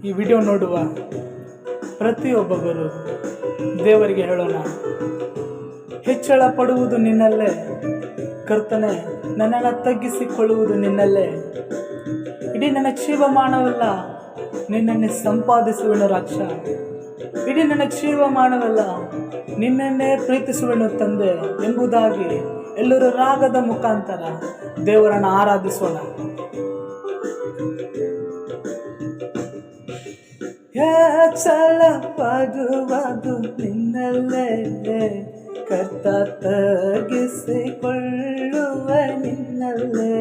ಈ ವಿಡಿಯೋ ನೋಡುವ ಪ್ರತಿಯೊಬ್ಬರು ದೇವರಿಗೆ ಹೇಳೋಣ, ಹೆಚ್ಚಳ ಪಡುವುದು ನಿನ್ನಲ್ಲೇ ಕರ್ತನೆ, ನನ್ನನ್ನು ತಗ್ಗಿಸಿಕೊಳ್ಳುವುದು ನಿನ್ನಲ್ಲೇ. ಇಡೀ ನನ್ನ ಜೀವಮಾನವಲ್ಲ ನಿನ್ನನ್ನೇ ಸಂಪಾದಿಸುವೆನು ರಾಕ್ಷ, ಇಡೀ ನನ್ನ ಜೀವಮಾನವಲ್ಲ ನಿನ್ನನ್ನೇ ಪ್ರೀತಿಸುವೆನು ತಂದೆ ಎಂಬುದಾಗಿ ಎಲ್ಲರೂ ರಾಗದ ಮುಖಾಂತರ ದೇವರನ್ನು ಆರಾಧಿಸೋಣ. ಹೆಚ್ಚಳ ಪಡುವುದು ನಿನ್ನಲ್ಲೇ ಕರ್ತ, ತಗ್ಗಿಸಿಕೊಳ್ಳುವ ನಿನ್ನಲ್ಲೇ.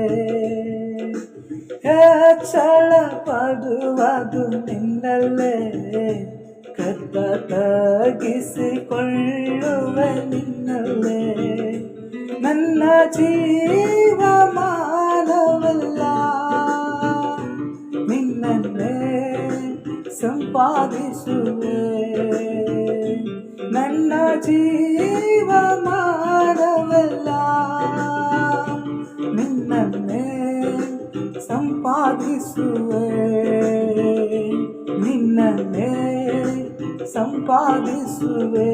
ಹೆಚ್ಚಳ ಪಡುವುದು ನಿನ್ನಲ್ಲೇ ಕರ್ತ, ತಗ್ಗಿಸಿಕೊಳ್ಳುವ ನಿನ್ನಲ್ಲೇ. ನನ್ನ ಜೀವಮಾನವಲ್ಲ ನಿನ್ನನ್ನೇ ಸಂಪಾದಿಸುವೆ, ನನ್ನ ಜೀವಮಾನವಲ್ಲ ನಿನ್ನನ್ನೇ ಸಂಪಾದಿಸುವೆ, ನಿನ್ನನ್ನೇ ಸಂಪಾದಿಸುವೆ.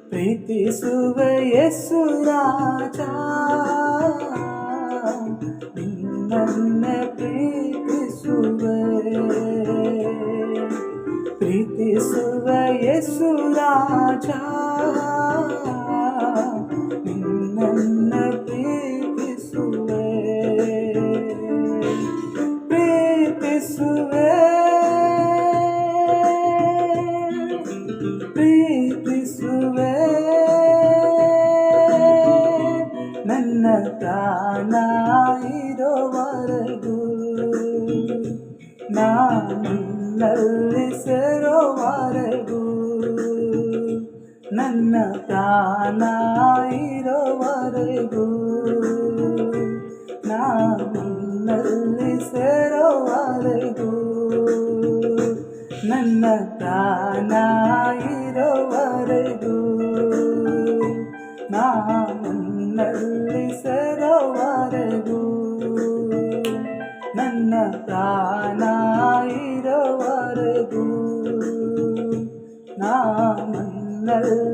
ಪ್ರೀತಿಸುವೆ ಯೇಸು ರಾಜ, ನಿನ್ನನ್ನೇ ಪ್ರೀತಿಸುವೆ. ಪ್ರೀತಿಸುವೆ ಯೇಸು ರಾಜ, ನಿನ್ನನ್ನೇ ಪ್ರೀತಿಸುವೆ. ಪ್ರೀತಿಸುವೆ, ಪ್ರೀತಿಸುವೆ, ನನ್ನ ಪ್ರಾಣ ಇರೋವರೆಗೂ, ನನ್ನಲ್ಲಿ ಸೇರೋವರೆಗೂ, ನನ್ನ ಪ್ರಾಣ ಇರೋವರೆಗೂ, ನನ್ನಲ್ಲಿ ಸೇರೋವರೆಗೂ, ನನ್ನ ಪ್ರಾಣ ಇರೋವರೆಗೂ, ನನ್ನಲ್ಲಿ ಸೇರೋವರೆಗೂ, ನನ್ನ ಪ್ರಾಣ ಇರೋವರೆಗೂ, ನನ್ನಲ್ಲಿ